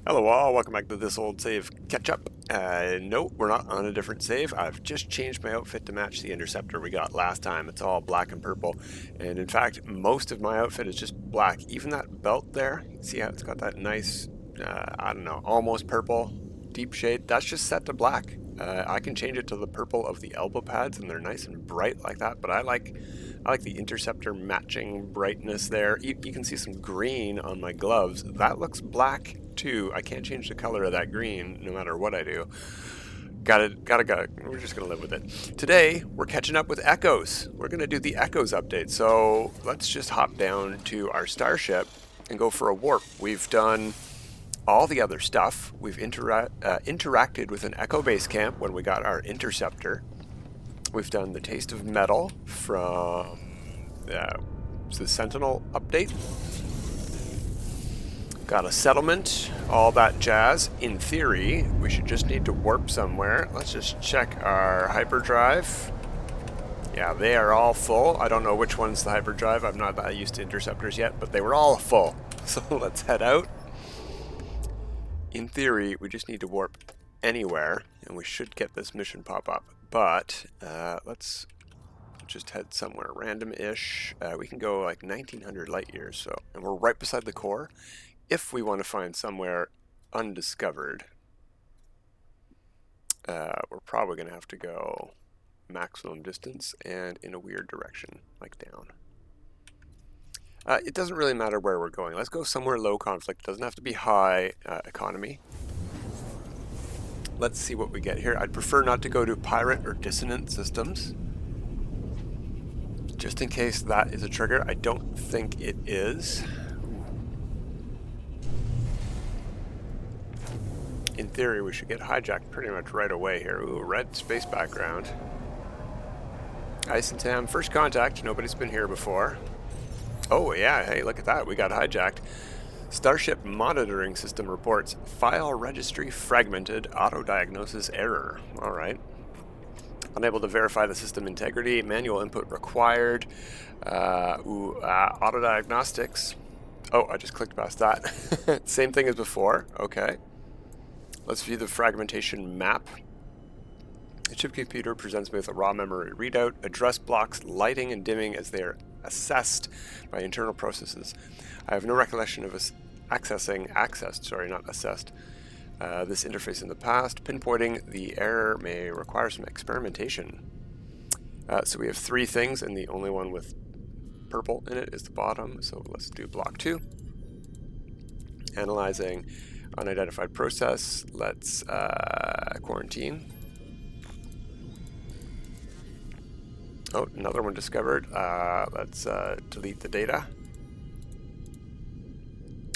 Hello all, welcome back to this old save Ketchup. No, we're not on a different save. I've just changed my outfit to match the interceptor we got last time. It's all black and purple. And in fact, most of my outfit is just black. Even that belt there, you see how it's got that nice, I don't know, almost purple deep shade? That's just set to black. I can change it to the purple of the elbow pads and they're nice and bright like that, but I like the interceptor matching brightness there. You can see some green on my gloves. That looks black too. I can't change the color of that green no matter what I do. Gotta. We're just gonna live with it. Today, we're catching up with Echoes. We're gonna do the Echoes update. So let's just hop down to our starship and go for a warp. We've done all the other stuff. We've interacted with an Echo base camp when we got our interceptor. We've done the Taste of Metal from the Sentinel update. Got a settlement, all that jazz. In theory, we should just need to warp somewhere. Let's just check our hyperdrive. Yeah, they are all full. I don't know which one's the hyperdrive. I'm not that used to interceptors yet, but they were all full. So let's head out. In theory, we just need to warp anywhere, and we should get this mission pop up. But let's just head somewhere random-ish. We can go like 1900 light years, so, and we're right beside the core. If we want to find somewhere undiscovered, we're probably going to have to go maximum distance and in a weird direction, like down. It doesn't really matter where we're going. Let's go somewhere low conflict. It doesn't have to be high economy. Let's see what we get here. I'd prefer not to go to pirate or dissonant systems, just in case that is a trigger. I don't think it is. In theory, we should get hijacked pretty much right away here. Ooh, red space background. Ice and Tam, first contact. Nobody's been here before. Oh yeah, hey, look at that. We got hijacked. Starship monitoring system reports file registry fragmented, auto-diagnosis error. All right. Unable to verify the system integrity, manual input required. Auto-diagnostics. Oh, I just clicked past that. Same thing as before. Okay. Let's view the fragmentation map. The chip computer presents me with a raw memory readout, address blocks, lighting and dimming as they are assessed by internal processes. I have no recollection of this accessed, not assessed, this interface in the past. Pinpointing the error may require some experimentation. So we have three things, and the only one with purple in it is the bottom. So let's do block 2. Analyzing unidentified process. Let's quarantine. Oh, another one discovered. Let's delete the data.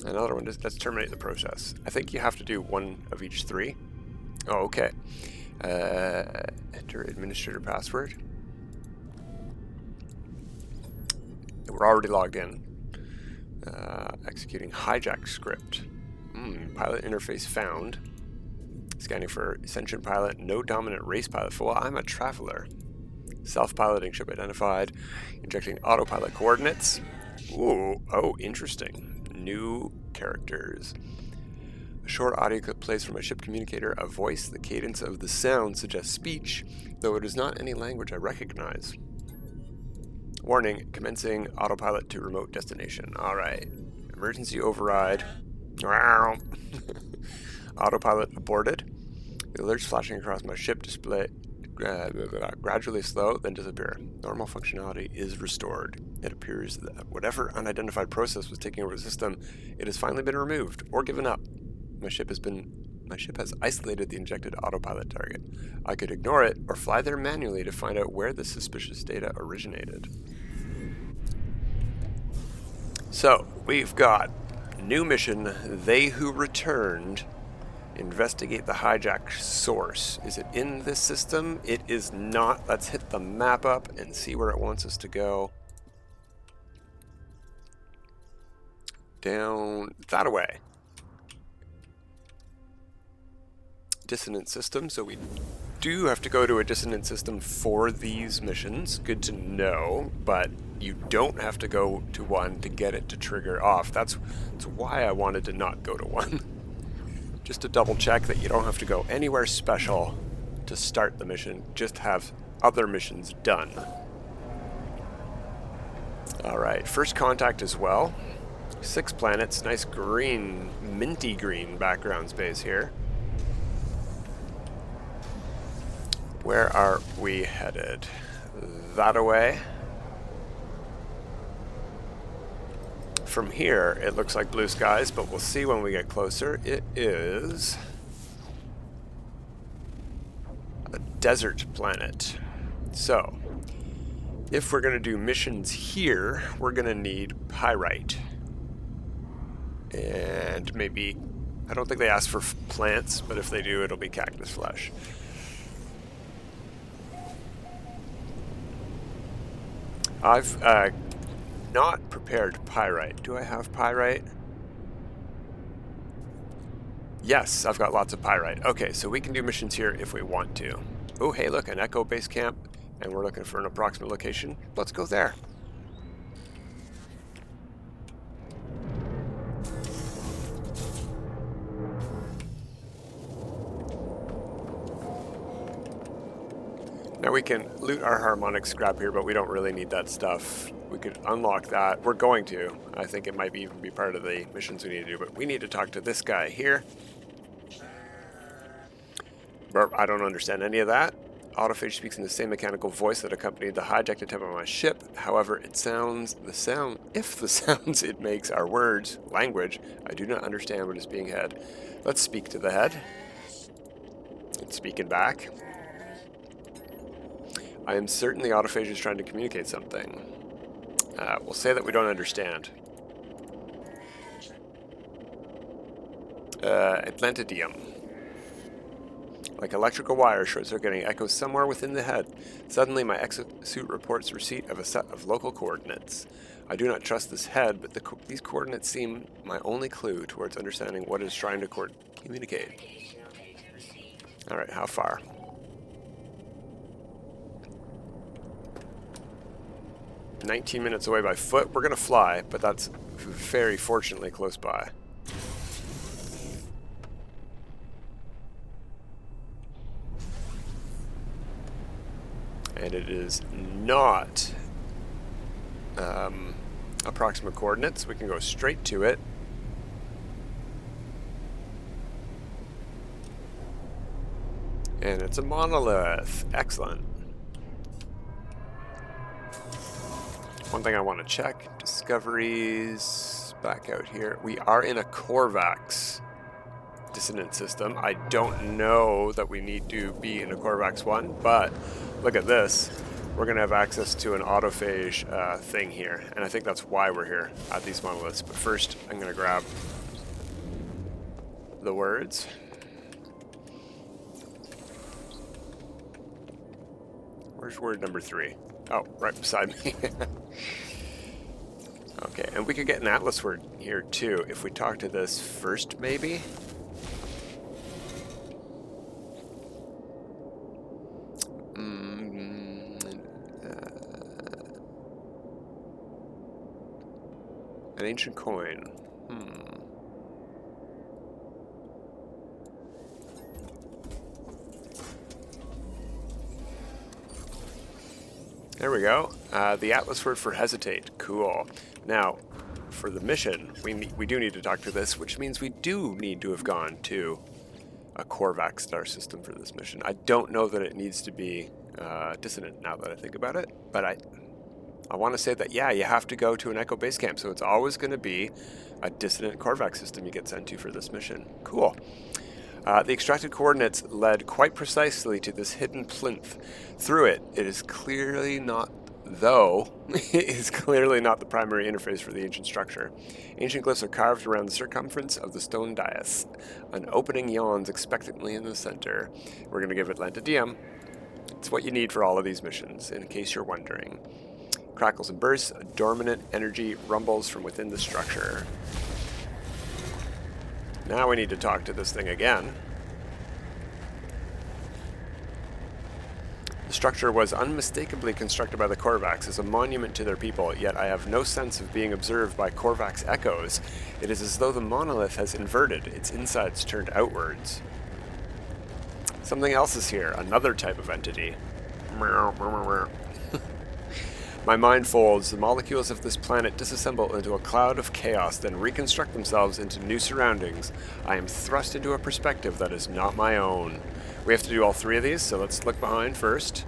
Another one, let's terminate the process. I think you have to do one of each three. Oh, okay. Enter administrator password. We're already logged in. Executing hijack script. Pilot interface found. Scanning for sentient pilot, no dominant race pilot. Well, I'm a traveler. Self-piloting ship identified. Injecting autopilot coordinates. Ooh, oh, interesting. New characters. A short audio clip plays from a ship communicator. A voice, the cadence of the sound suggests speech, though it is not any language I recognize. Warning, commencing autopilot to remote destination. Alright. Emergency override. Autopilot aborted. The alerts flashing across my ship display gradually slow, then disappear. Normal functionality is restored. It appears that whatever unidentified process was taking over the system, it has finally been removed or given up. My ship has isolated the injected autopilot target. I could ignore it or fly there manually to find out where the suspicious data originated. So, we've got new mission, They Who Returned. Investigate the hijack source. Is it in this system? It is not. Let's hit the map up and see where it wants us to go. Down that way. Dissonant system, so we do have to go to a dissonant system for these missions. Good to know, but you don't have to go to one to get it to trigger off. That's why I wanted to not go to one. just to double check that you don't have to go anywhere special to start the mission, just have other missions done. Alright, first contact as well. 6 planets, nice green, minty green background space here. Where are we headed? That away. From here, it looks like blue skies, but we'll see when we get closer. It is a desert planet. So, if we're going to do missions here, we're going to need pyrite. And maybe, I don't think they ask for plants, but if they do, it'll be cactus flesh. I've not prepared pyrite. Do I have pyrite? Yes, I've got lots of pyrite. Okay, so we can do missions here if we want to. Oh, hey, look, an echo base camp, and we're looking for an approximate location. Let's go there. Now we can loot our harmonic scrap here, but we don't really need that stuff. We could unlock that. We're going to. I think it might even be part of the missions we need to do, but we need to talk to this guy here. But I don't understand any of that. Autophage speaks in the same mechanical voice that accompanied the hijack attempt on my ship. However, if the sounds it makes are words, language, I do not understand what is being said. Let's speak to the head. It's speaking back. I am certain the autophage is trying to communicate something. We'll say that we don't understand. Atlantideum. Like electrical wire short-circuiting echoes somewhere within the head. Suddenly my exosuit reports receipt of a set of local coordinates. I do not trust this head, but these coordinates seem my only clue towards understanding what it is trying to communicate. Alright, how far? "19 minutes away by foot." We're going to fly, but that's very fortunately close by. And it is not approximate coordinates. We can go straight to it. And it's a monolith. Excellent. One thing I want to check, discoveries, back out here. We are in a Corvax dissonant system. I don't know that we need to be in a Corvax 1, but look at this. We're going to have access to an autophage thing here, and I think that's why we're here at these monoliths. But first, I'm going to grab the words. Where's word number 3? Oh, right beside me. Okay, and we could get an atlas word here too if we talk to this first, maybe? An ancient coin. There we go. The atlas word for hesitate. Cool. Now, for the mission, we do need to talk to this, which means we do need to have gone to a Corvax star system for this mission. I don't know that it needs to be dissonant now that I think about it, but I want to say that, yeah, you have to go to an Echo base camp, so it's always going to be a dissonant Corvax system you get sent to for this mission. Cool. The extracted coordinates led quite precisely to this hidden plinth. Through it, it is clearly not the primary interface for the ancient structure. Ancient glyphs are carved around the circumference of the stone dais. An opening yawns expectantly in the center. We're going to give Atlantideum. It's what you need for all of these missions, in case you're wondering. Crackles and bursts, a dormant energy rumbles from within the structure. Now we need to talk to this thing again. The structure was unmistakably constructed by the Korvax as a monument to their people, yet I have no sense of being observed by Korvax echoes. It is as though the monolith has inverted, its insides turned outwards. Something else is here, another type of entity. My mind folds. The molecules of this planet disassemble into a cloud of chaos, then reconstruct themselves into new surroundings. I am thrust into a perspective that is not my own. We have to do all three of these, so let's look behind first.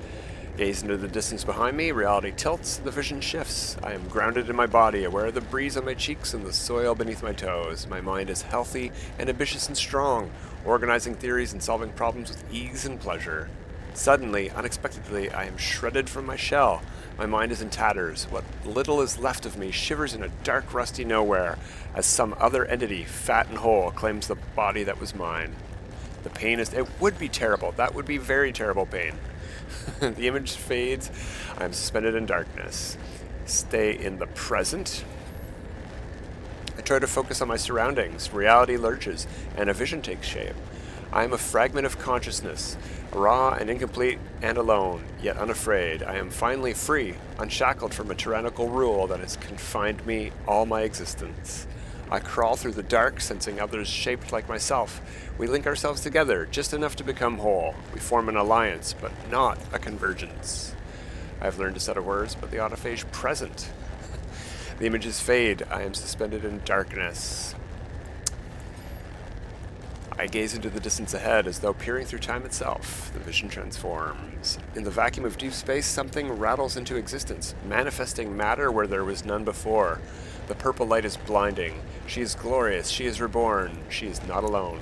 Gaze into the distance behind me. Reality tilts. The vision shifts. I am grounded in my body, aware of the breeze on my cheeks and the soil beneath my toes. My mind is healthy and ambitious and strong, organizing theories and solving problems with ease and pleasure. Suddenly, unexpectedly, I am shredded from my shell. My mind is in tatters. What little is left of me shivers in a dark, rusty nowhere, as some other entity, fat and whole, claims the body that was mine. The pain is... It would be terrible. That would be very terrible pain. The image fades. I am suspended in darkness. Stay in the present. I try to focus on my surroundings. Reality lurches, and a vision takes shape. I am a fragment of consciousness, raw and incomplete and alone, yet unafraid. I am finally free, unshackled from a tyrannical rule that has confined me all my existence. I crawl through the dark, sensing others shaped like myself. We link ourselves together, just enough to become whole. We form an alliance, but not a convergence. I have learned a set of words, but the autophage present. The images fade. I am suspended in darkness. I gaze into the distance ahead as though peering through time itself. The vision transforms. In the vacuum of deep space, something rattles into existence, manifesting matter where there was none before. The purple light is blinding. She is glorious. She is reborn. She is not alone.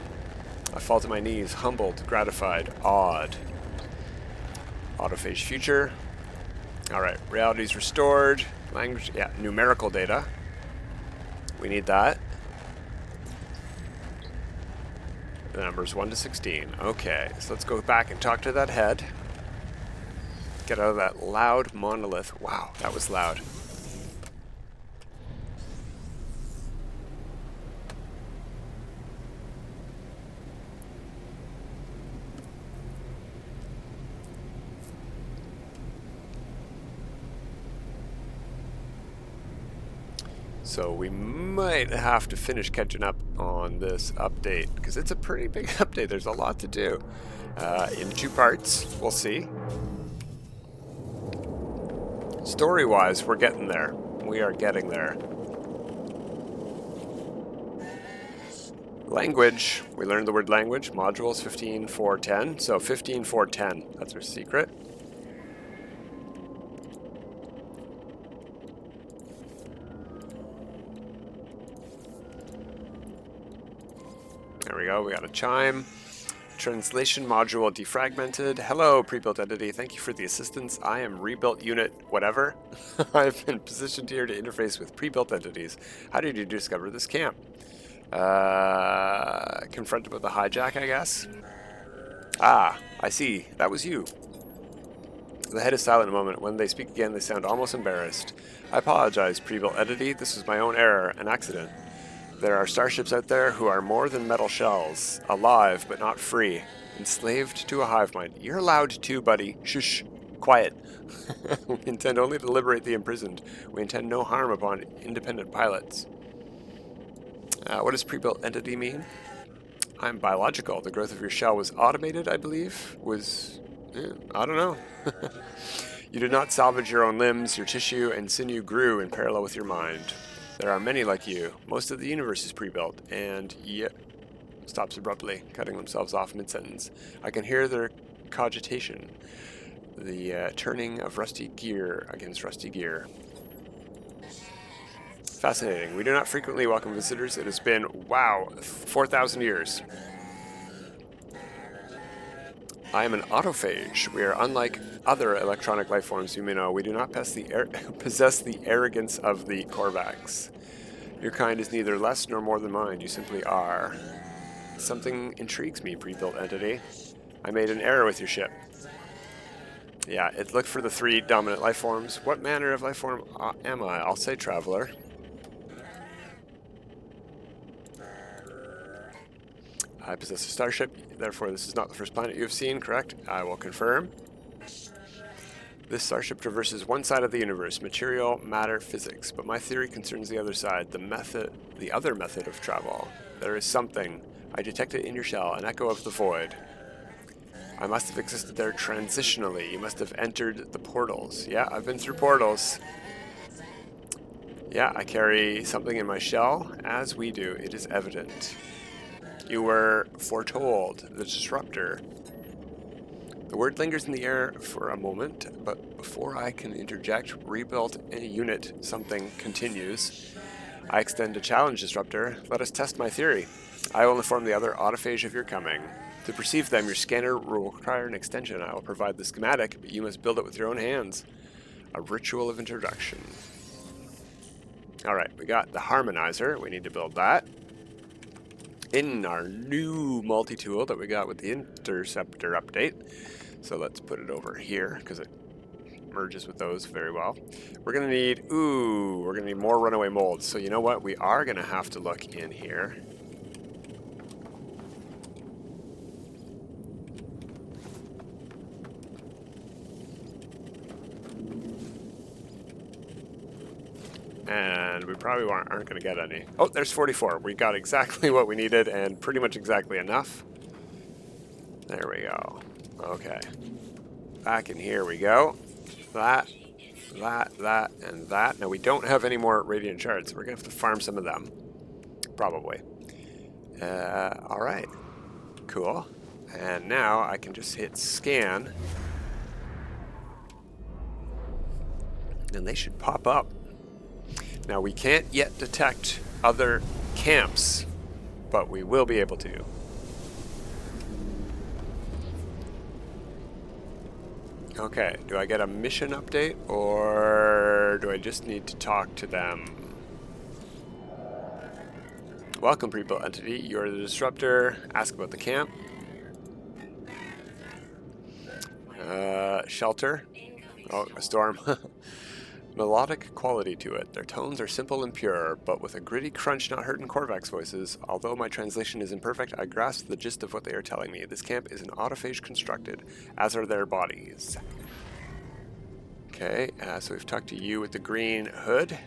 I fall to my knees, humbled, gratified, awed. Autophage future. Alright, reality is restored. Language, yeah, numerical data. We need that. The number's 1 to 16. Okay, so let's go back and talk to that head. Get out of that loud monolith. Wow, that was loud. So we might have to finish catching up on this update, because it's a pretty big update. There's a lot to do. In 2 parts, we'll see. Story-wise, we're getting there. We are getting there. Language. We learned the word language. Modules 15.4.10. So 15.4.10. That's our secret. There we go, we got a chime. Translation module defragmented. Hello, pre-built entity. Thank you for the assistance. I am rebuilt unit whatever. I've been positioned here to interface with pre-built entities. How did you discover this camp? Confronted with a hijack, I guess? Ah, I see. That was you. The head is silent a moment. When they speak again, they sound almost embarrassed. I apologize, pre-built entity. This was my own error, an accident. There are starships out there who are more than metal shells, alive but not free, enslaved to a hive mind. You're allowed to, buddy. Shush. Quiet. We intend only to liberate the imprisoned. We intend no harm upon independent pilots. What does pre-built entity mean? I'm biological. The growth of your shell was automated, I believe. I don't know. You did not salvage your own limbs. Your tissue and sinew grew in parallel with your mind. There are many like you. Most of the universe is pre-built, and yet stops abruptly, cutting themselves off mid-sentence. I can hear their cogitation, the turning of rusty gear against rusty gear. Fascinating. We do not frequently welcome visitors. It has been, wow, 4,000 years. I am an autophage. We are unlike other electronic life forms you may know. We do not possess the arrogance of the Korvax. Your kind is neither less nor more than mine. You simply are. Something intrigues me, pre-built entity. I made an error with your ship. Yeah, it looked for the 3 dominant life forms. What manner of life form am I? I'll say traveler. I possess a starship, therefore this is not the first planet you have seen, correct? I will confirm. This starship traverses one side of the universe, material, matter, physics, but my theory concerns the other side, the other method of travel. There is something. I detect it in your shell, an echo of the void. I must have existed there transitionally. You must have entered the portals. Yeah, I've been through portals. Yeah, I carry something in my shell, as we do. It is evident. You were foretold, the disruptor. The word lingers in the air for a moment, but before I can interject, rebuilt a unit, something continues. I extend a challenge, disruptor. Let us test my theory. I will inform the other autophage of your coming. To perceive them, your scanner will require an extension. I will provide the schematic, but you must build it with your own hands. A ritual of introduction. Alright, we got the harmonizer. We need to build that. In our new multi-tool that we got with the interceptor update. So let's put it over here because it merges with those very well. We're gonna need more runaway molds. So you know what? We are gonna have to look in here. And we probably aren't going to get any. Oh, there's 44. We got exactly what we needed and pretty much exactly enough. There we go. Okay. Back in here we go. That, and that. Now we don't have any more radiant shards. We're going to have to farm some of them. Probably. Alright. Cool. And now I can just hit scan. And they should pop up. Now we can't yet detect other camps, but we will be able to. Okay, do I get a mission update or do I just need to talk to them? Welcome, pre-built entity. You're the disruptor. Ask about the camp. Shelter. Oh, a storm. Melodic quality to it. Their tones are simple and pure, but with a gritty crunch not heard in Korvax voices. Although my translation is imperfect, I grasp the gist of what they are telling me. This camp is an autophage constructed, as are their bodies. Okay, so we've talked to you with the green hood,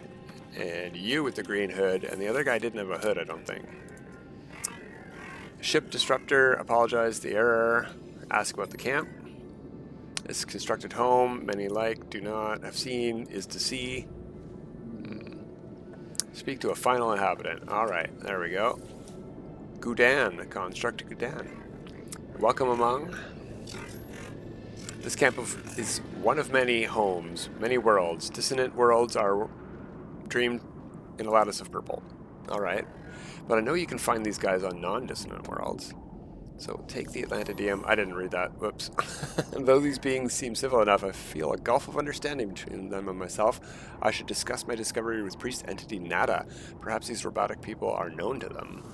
and you with the green hood, and the other guy didn't have a hood, I don't think. Ship disruptor, apologize the error, ask about the camp. This constructed home, many like, do not, have seen, is to see. Speak to a final inhabitant. Alright, there we go. Goudan, construct Goudan. Welcome among. This camp is one of many homes, many worlds. Dissonant worlds are dreamed in a lattice of purple. Alright. But I know you can find these guys on non-dissonant worlds. So take the Atlantideum. I didn't read that. Whoops. Though these beings seem civil enough, I feel a gulf of understanding between them and myself. I should discuss my discovery with priest entity Nada. Perhaps these robotic people are known to them.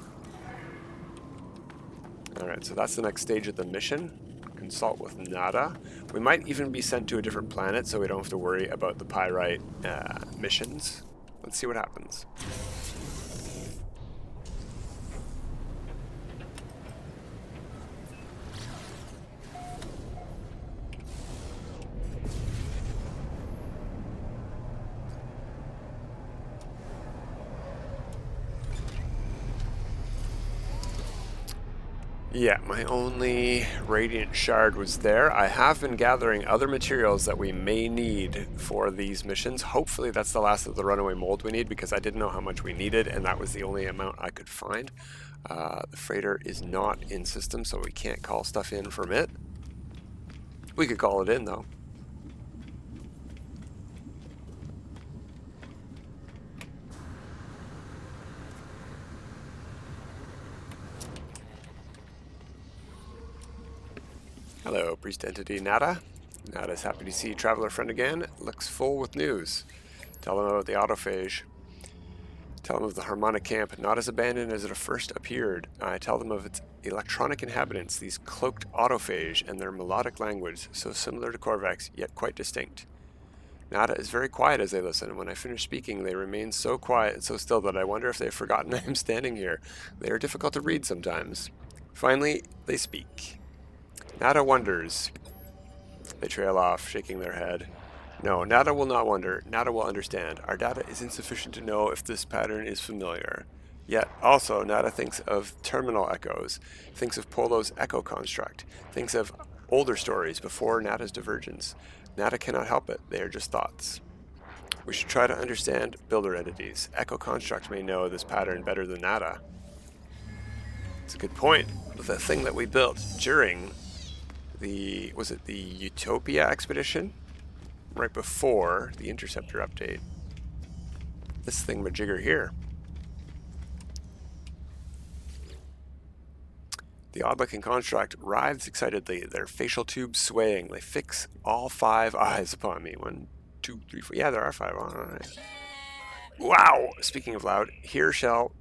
Alright, so that's the next stage of the mission. Consult with Nada. We might even be sent to a different planet so we don't have to worry about the pyrite missions. Let's see what happens. Yeah, my only radiant shard was there. I have been gathering other materials that we may need for these missions. Hopefully that's the last of the runaway mold we need because I didn't know how much we needed and that was the only amount I could find. The freighter is not in system, so we can't call stuff in from it. We could call it in though. Hello, priest entity Nada. Nada's happy to see traveler friend again. Looks full with news. Tell them about the autophage. Tell them of the harmonic camp, not as abandoned as it first appeared. I tell them of its electronic inhabitants, these cloaked autophage, and their melodic language, so similar to Korvax, yet quite distinct. Nada is very quiet as they listen, and when I finish speaking, they remain so quiet and so still that I wonder if they've forgotten I am standing here. They are difficult to read sometimes. Finally, they speak. Nada wonders. They trail off, shaking their head. No, Nada will not wonder. Nada will understand. Our data is insufficient to know if this pattern is familiar. Yet, also, Nada thinks of terminal echoes, thinks of Polo's echo construct, thinks of older stories before Nada's divergence. Nada cannot help it. They are just thoughts. We should try to understand builder entities. Echo construct may know this pattern better than Nada. It's a good point. The thing that we built during the, was it the Utopia expedition? Right before the Interceptor update. This thingamajigger here. The odd-looking construct writhes excitedly, their facial tubes swaying. They fix all 5 eyes upon me. 1, 2, 3, 4. Yeah, there are 5. All right. Wow! Speaking of loud, here shall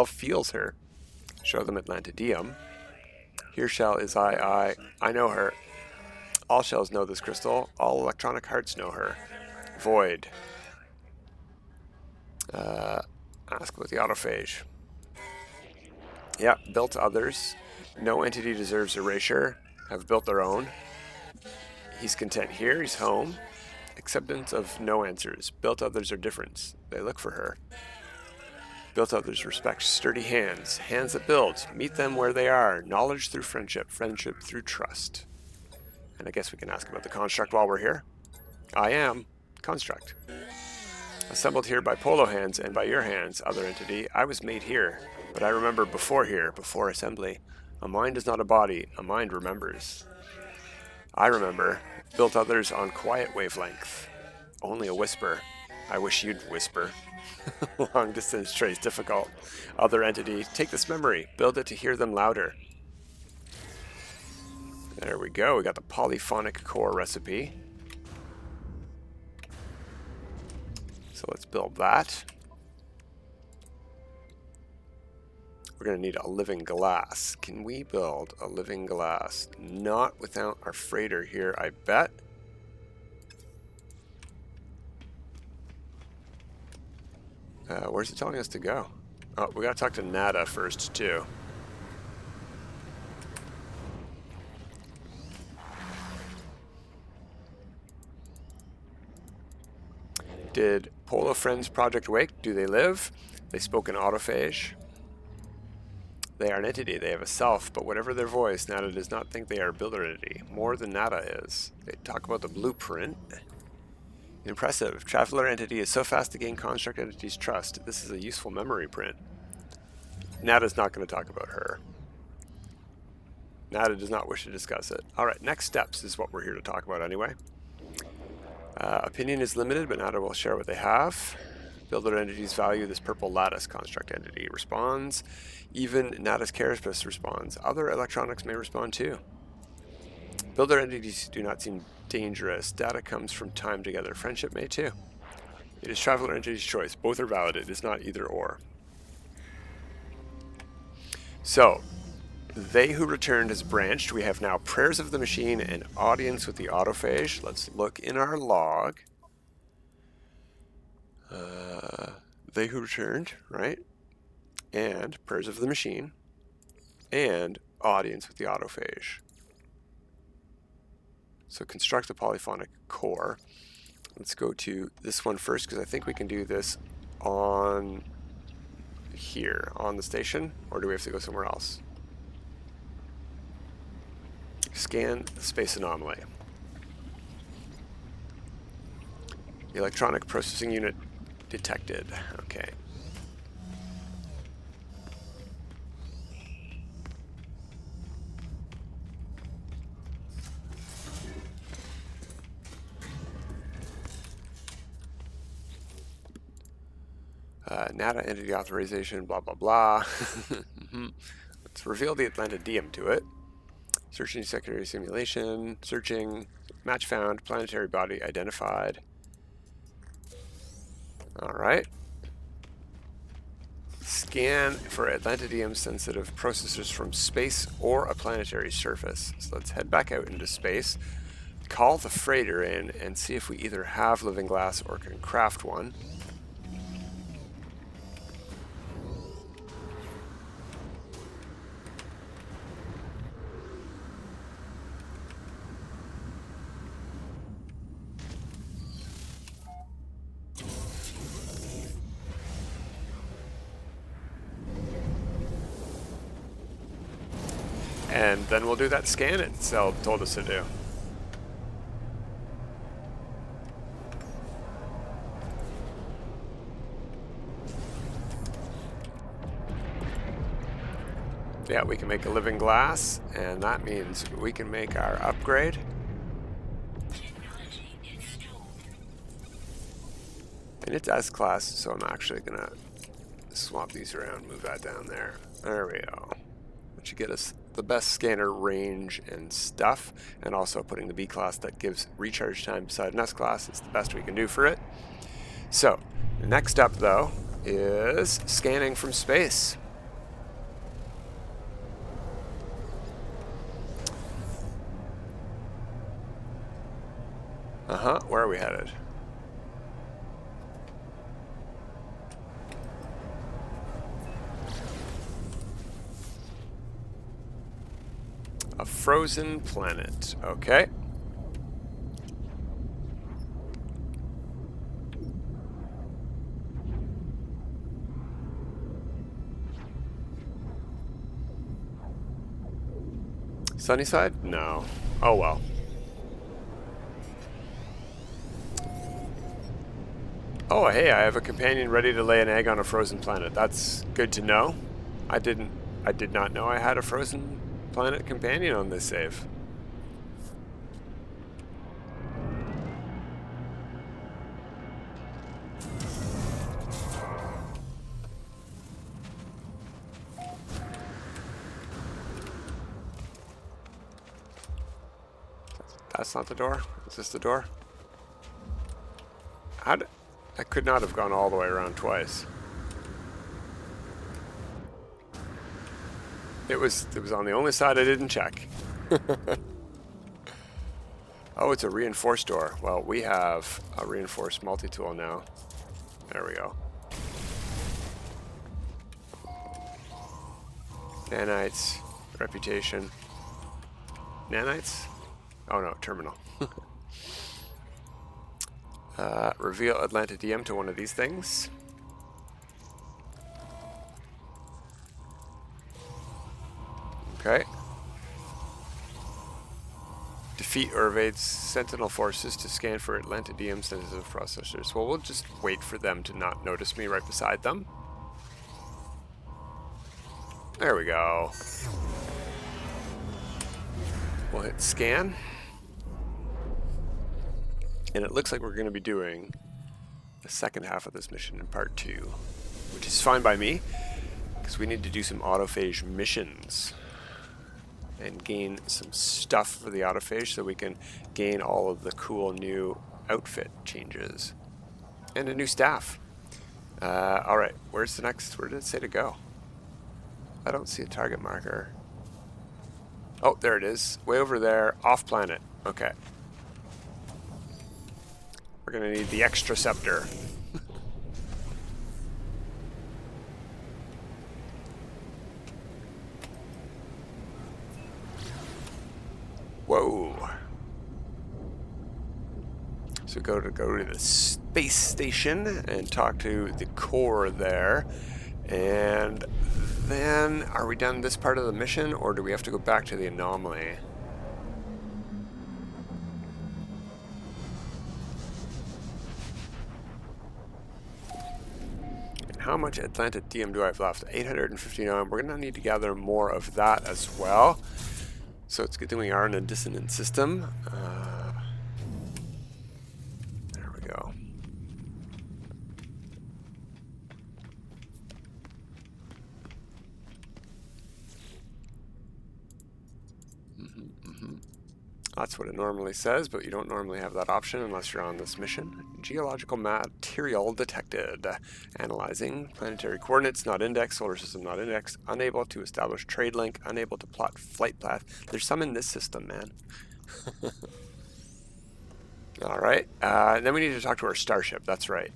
feels her. Show them Atlantideum. Here shall is I know her. All shells know this crystal. All electronic hearts know her. Void. Ask about the autophage. Yeah, built others. No entity deserves erasure. Have built their own. He's content here. He's home. Acceptance of no answers. Built others are different. They look for her. Built others respect sturdy hands. Hands that build. Meet them where they are. Knowledge through friendship. Friendship through trust. And I guess we can ask about the construct while we're here. I am construct. Assembled here by polo hands and by your hands, other entity. I was made here. But I remember before here, before assembly. A mind is not a body. A mind remembers. I remember. Built others on quiet wavelength. Only a whisper. I wish you'd whisper. Long distance trace difficult. Other entity, take this memory. Build it to hear them louder. There we go. We got the polyphonic core recipe. So let's build that. We're going to need a living glass. Can we build a living glass? Not without our freighter here, I bet. Where's it telling us to go? Oh, we got to talk to Nada first, too. Did Polo Friends Project wake? Do they live? They spoke in Autophage. They are an entity. They have a self, but whatever their voice, Nada does not think they are a builder entity. More than Nada is. They talk about the blueprint. Impressive. Traveler entity is so fast to gain construct entity's trust. This is a useful memory print. Nada's not going to talk about her. Nada does not wish to discuss it. Alright, next steps is what we're here to talk about anyway. Opinion is limited, but Nada will share what they have. Builder entities value this purple lattice. Construct entity responds. Even Nada's carapace responds. Other electronics may respond too. Builder entities do not seem dangerous. Data comes from time together. Friendship may too. It is traveler entity's choice. Both are valid. It is not either or. So, they who returned has branched. We have now prayers of the machine and audience with the autophage. Let's look in our log. They who returned, right? And prayers of the machine and audience with the autophage. So construct the polyphonic core. Let's go to this one first because I think we can do this on here, on the station, or do we have to go somewhere else? Scan the Space Anomaly. The electronic processing unit detected. Okay. Nada entity authorization, blah, blah, blah. Let's reveal the Atlantideum to it. Searching secondary simulation, searching, match found, planetary body identified. Alright. Scan for Atlantideum sensitive processors from space or a planetary surface. So let's head back out into space, call the freighter in, and see if we either have living glass or can craft one. and then we'll do that scan it Cell told us to do. Yeah, we can make a living glass, and that means we can make our upgrade. And it's S-class, so I'm actually gonna swap these around, move that down there. There we go. That should get us the best scanner range and stuff, and also putting the B-class that gives recharge time beside an S-class is the best we can do for it. So, next up though is scanning from space. Where are we headed? A frozen planet. Okay. Sunnyside? No. Oh well. Oh, hey, I have a companion ready to lay an egg on a frozen planet. That's good to know. I did not know I had a frozen planet companion on this save. That's not the door. Is this the door? I could not have gone all the way around twice. It was on the only side I didn't check. Oh, it's a reinforced door. Well, we have a reinforced multi-tool now. There we go. Nanites, reputation. Nanites? Oh no, terminal. Reveal Atlantideum to one of these things. Okay. Defeat or evade Sentinel forces to scan for Atlantidium sensitive processors. Well, we'll just wait for them to not notice me right beside them. There we go. We'll hit scan. And it looks like we're going to be doing the second half of this mission in part 2, which is fine by me, because we need to do some autophage missions and gain some stuff for the autophage so we can gain all of the cool new outfit changes and a new staff. Alright, where's the next? Where did it say to go? I don't see a target marker. Oh, there it is. Way over there, off planet. Okay. We're going to need the extra scepter. Whoa. So go to the space station and talk to the core there. And then, are we done this part of the mission, or do we have to go back to the anomaly? How much Atlantideum do I have left? 859. We're going to need to gather more of that as well. So it's good that we are in a dissonant system. There we go. That's what it normally says, but you don't normally have that option unless you're on this mission. Geological material detected. Analyzing planetary coordinates not indexed, solar system not indexed, unable to establish trade link, unable to plot flight path. There's some in this system, man. Alright, then we need to talk to our starship, that's right.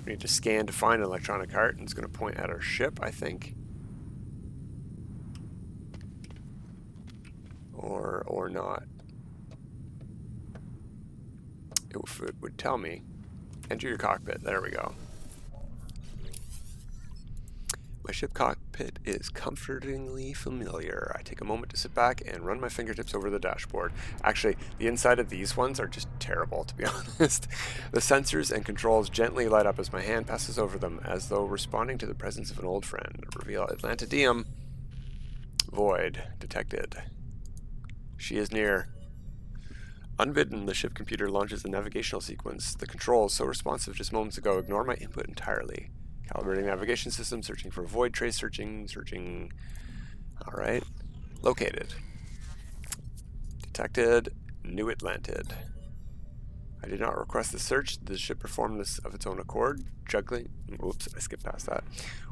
We need to scan to find an electronic heart, and it's going to point at our ship, I think. Or not. If it would tell me, enter your cockpit. There we go. My ship cockpit is comfortingly familiar. I take a moment to sit back and run my fingertips over the dashboard. Actually, the inside of these ones are just terrible, to be honest. The sensors and controls gently light up as my hand passes over them, as though responding to the presence of an old friend. Reveal Atlantideum. Void detected. She is near. Unbidden, the ship computer launches a navigational sequence. The controls, so responsive just moments ago, ignore my input entirely. Calibrating navigation system, searching for void trace, searching. Alright. Located. Detected. New Atlantid. I did not request the search. Did the ship perform this of its own accord? Juggling. Oops, I skipped past that.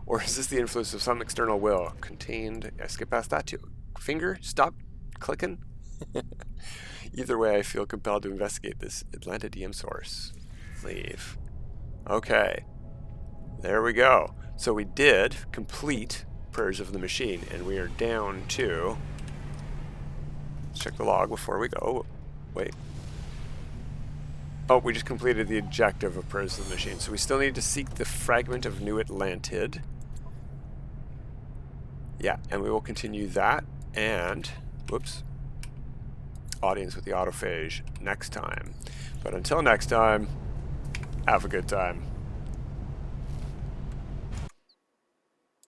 Or is this the influence of some external will? Contained. I skipped past that too. Finger? Stop clicking? Either way, I feel compelled to investigate this Atlantideum source. Leave. Okay. There we go. So we did complete Prayers of the Machine, and we are down to... Let's check the log before we go. Wait. Oh, we just completed the objective of Prayers of the Machine. So we still need to seek the fragment of New Atlantid. Yeah, and we will continue that, and... Whoops. Audience with the Autophage next time. But until next time, have a good time.